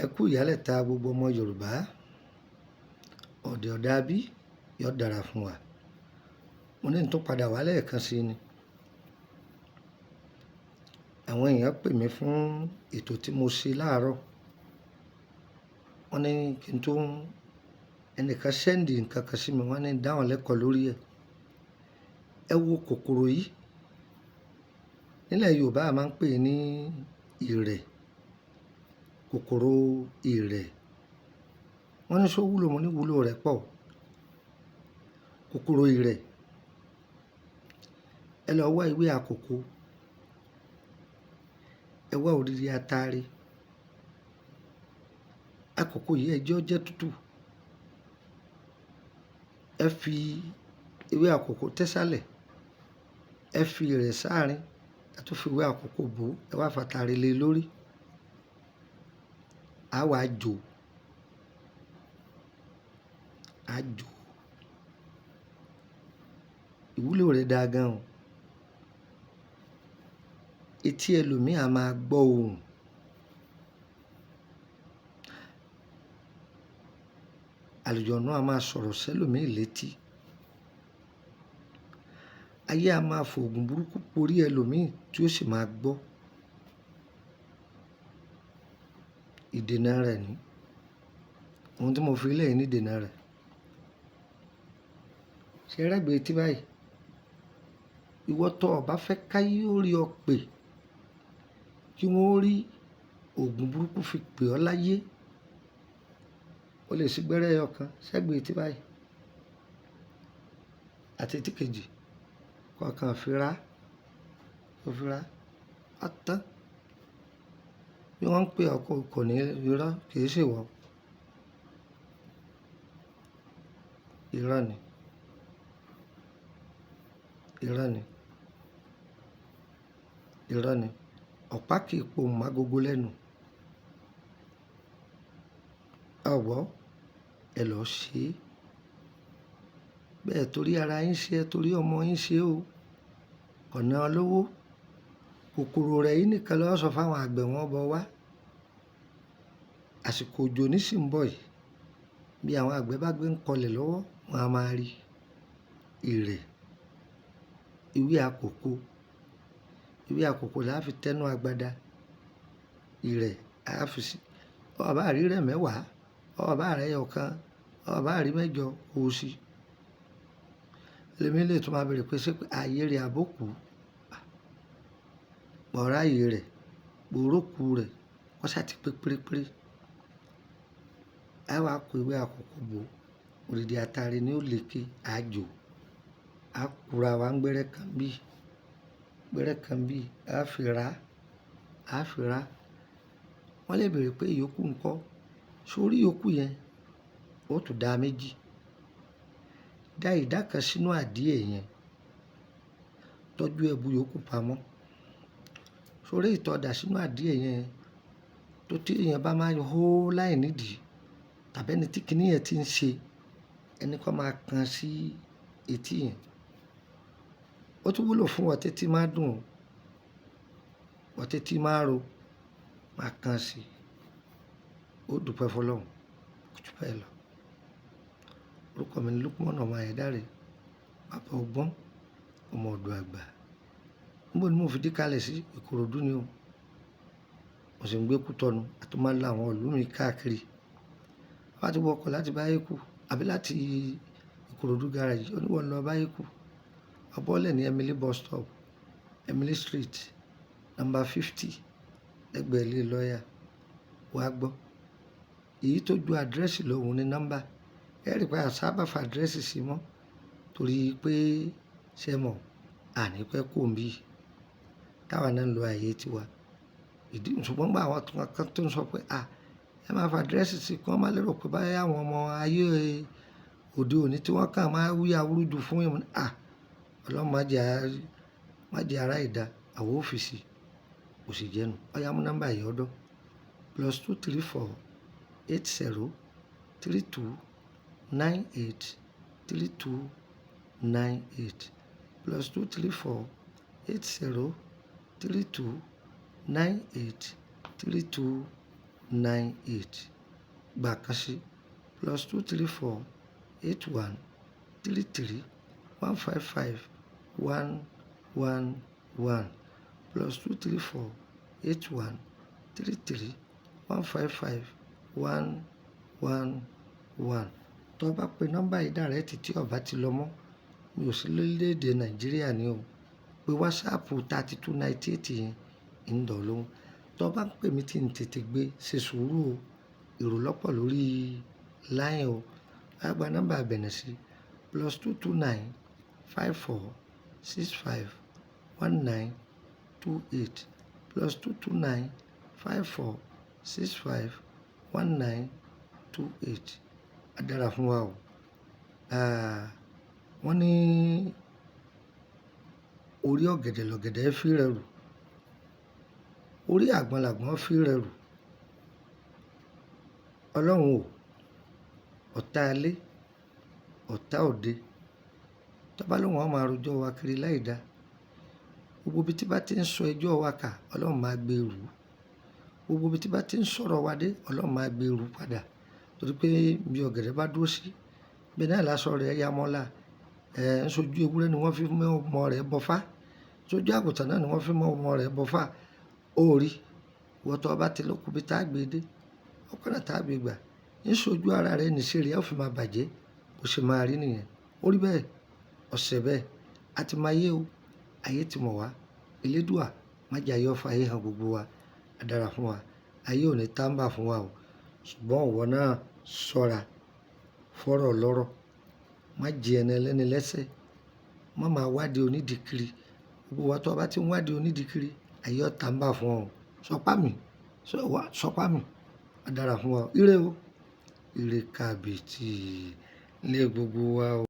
Ẹ kú ìyálẹ̀ta gbogbo ọmọ Yorùbá. Ọ̀dẹ̀ ọ̀dà bí yóò dára fún wa. Mo ní n tó padà wá lẹ́ẹ̀kan sí ni. Àwọn èèyàn pè mí fún ètò tí mo ṣe láàárọ̀. Wọ́n ní kí n tó ẹnìkan sẹ́ǹdì nǹkan kan sí mi, wọ́n ní dáhùn lẹ́kọ̀ọ́ lórí ẹ̀. Ẹ wo kòkòrò yìí. Nílẹ̀ Yorùbá a máa ń pè ní ìrẹ̀. Kòkòrò ìrẹ̀. Wọ́n ní ṣó wúlò, mo ní wúlò rẹ̀ pọ̀. Kòkòrò ìrẹ̀. Ẹ lọ wá ewé àkókò. Ẹ wá odidi atare. Àkókò yìí ẹ jẹ́ ó jẹ́ tútù. Ẹ fi ewé àkókò tẹ́sàlẹ̀. Ẹ fi ìrẹ̀ sáàrín. Ẹ tún fi ewé àkókò bò. Ẹ wá fatare lé lórí. A wá jò. A jò. Ìwúlò rẹ̀ dáa gan o. Etí ẹlòmíì a máa gbọ́ ohùn. Àlùjọ̀nnú a máa sọ̀rọ̀ sẹ́lòmíì létí. Ayé a máa fòògùn burúkú porí ẹlòmíì tí ó sì máa gbọ́. Ìdènà rẹ̀ ni. Ohun tí mo fi lẹ́yìn ní ìdènà rẹ̀. Ṣé rẹ́gbẹ̀ẹ́ etí báyìí? Ìwọ tó o bá fẹ́ káyé ó rí ọ pè, kí wọ́n rí oògùn burúkú fi pè ọ́ láyé, o lè sí gbẹ́rẹ́ ẹyọ kan sẹ́gbẹ̀ẹ́ etí báyìí àti etí kejì kọ̀ọ̀kan fira á tán. Bí wọ́n ń pè ọ́ kò ní irọ́, kì í ṣèwọ. Irọ́ ni. Irọ́ ni. Irọ́ ni. Ọ̀pá kì í pohùn mágogo lẹ́nu. Ọ̀wọ́ ẹ lọ ṣe é. Bẹ́ẹ̀ torí ara yín ṣe é, torí ọmọ yín ṣe é o. Ọ̀nà olówó. Kòkòrò rẹ̀ yìí nìkan ló sọ fáwọn àgbẹ̀ wọn bọ̀ wá. Àsìkò òjò nísìn bọ̀ yìí. Bí àwọn àgbẹ̀ bá gbé ń kọlẹ̀ lọ́wọ́, wọn a máa rí ìrẹ̀. Ewé àkókò. Ewé àkókò la fi tẹ́nu agbada. Ìrẹ̀ a fi sí. Ó bá rí rẹ̀ mẹ́wàá, ó bá rí ẹyọ kan, ó bá rí mẹ́jọ, kó o sí. Ẹlòmíì lè tún máa bèrè pé ṣé ayé rẹ̀ àbókù. Bọ̀rá ayé rẹ̀, gbòrókù rẹ̀, wọ́n ṣá ti pé pérépéré. A wá kó ewé àkókò bò. Odidi atare ni ó lékè, a jò. A kura wa ń gbẹ́rẹ́ kan bí. Gbẹ́rẹ́ kan bí. A fi ra. A fi ra. Wọ́n lè bèrè pé ìyókù ńkọ́. Sórí ìyókù yẹn, ó tún dá méjì. Dá ìdá kan sínú àdíẹ̀ yẹn. Tọ́jú ẹbu ìyókù pamọ́. Sórí ìtọ́dà sínú àdíẹ̀ yẹn, tó tí èèyàn bá máa hó láì nídìí, tàbí ẹni tí kìíní yẹn ti ń ṣe, ẹni kan máa kan sí etí yẹn. Ó tún wúlò fún ọ tẹ́tí máa dùn, ọ tẹ́tí máa ro, máa kan sí. Ó dúpẹ́ fọlọ́run, kò jù bẹ́ẹ̀ lọ. Orúkọ mi ni Lukman ọmọ Ayédáre, bàbá ọgbọ́n, ọmọ ọ̀dọ̀ àgbà. Níbo ni mo fi dí kalẹ̀ sí? Ìkòròdú ni o. Mo sì ń gbé Kútọ́nù àti máa ń lọ àwọn ìlú mi káàkiri. Wọ́n á ti wọkọ̀ láti Báyékù àbí láti Ìkòròdú garage. Oníwọ̀n lọ Báyékù. Ọbọ̀lẹ̀ ní Emily bus stop, Emily street, number 50, lẹ́gbẹ̀ẹ́ ilé lọ́ọ̀yà. Wàá gbọ́. Èyí tó ju àdírẹ́sì lòun ní nọ́mbà. Ẹ rí pé a sábà fa àdírẹ́sì sí mọ́ torí pé ṣé mọ̀, àní pẹ́ kò ń bí. Táwa náà ń lo ààyè tiwa. Ìdí ṣùgbọ́n bá àwọn kan tó ń sọ pé ẹ máa fa àdírẹ́sì sí kí wọ́n má lérò pé báyà àwọn ọmọ ayé òde òní tí wọ́n kàn máa wí awúrúju fún yín. Ọlọ́run má jẹ́ ara ìdá àwọn ọ́fíìsì kò sì jẹ́nu. Ọ̀yá mú nọ́mbà yìí ọ̀dọ̀ +234 80 32 98 32 98 +234 80 32 98 32 98 gbà kan sí +234 81 33 155 111 +234 81 33 155 111. Tó bá pe nọ́mbà yìí dàrẹ́tì tí ọba ti lọ mọ́, mi ò sí lórílẹ̀‐èdè Nàìjíríà ni o, pé wásáàpù 3298 yẹn ń dọ̀ lóhùn. Tó bá ń pè mí tí ń tètè gbé, ṣe sùúrù o, èrò lọ́pọ̀ lórí láyìn o. A gba nọ́mbà Ìbẹ̀nẹ̀ sí +229 54 65 1928 +229 54 65 1928. A dára fún wa o. Wọ́n ní orí ọ̀gẹ̀dẹ̀ lọ̀gẹ̀dẹ̀ fi rẹrù, orí àgbọn làgbọn fi rẹrù. Ọlọ́run o, ọ̀tá ilé, ọ̀tá òde, tó bá lóun á máa rojọ́ wa kiri láì dá, gbogbo ibi tí bá ti ń sọ ẹjọ́ wa kà, Ọlọ́run máa gbé rù ú. Gbogbo ibi tí bá ti ń sọ̀rọ̀ wa dé, Ọlọ́run máa gbé rù ú padà. Torí pé bí ọ̀gẹ̀dẹ̀ bá dúró sí, bẹ́ẹ̀ náà lásọ rẹ̀ ya mọ́lá. ń sojú ewúrẹ́ ni wọ́n fi mọ́ ọmọ rẹ̀ bọ́fá, sojú àgùntàn náà ni wọ́n fi mọ́ ọmọ rẹ̀ bọ́fá. Ó rí wọ́n tó bá ti lókun bí tá a gbé dé, ọ̀pọ̀lọpọ̀ tá a gbé gbà ń sojú ara rẹ̀ nìṣe rẹ̀ ó fi máa bàjẹ́, bó ṣe máa rí nìyẹn. Ó rí bẹ́ẹ̀, ọ̀sẹ̀ bẹ́ẹ̀, a ti máa yé o, ayé ti mọ̀ wá. Elédùà má jẹ́ ayé ọ̀fà ayé hàn gbogbo wa, a dára fún wa, ayé ò ní tàǹbà fún wa o. Ṣùgbọ́n ìwọ náà ṣọ́ra fọ́rọ̀ lọ́rọ̀, má jẹ ẹni ẹlẹ́ni lẹ́sẹ̀, má máa wádìí onídìí kiri. Gbogbo wa tó bá ti ń wádìí onídìí kiri, ayé ò tàǹbà fún ọ. Sọpá mi, sọpá mi, a dára fún wa o. Ire o, ire kàbìtì lé gbogbo wa o.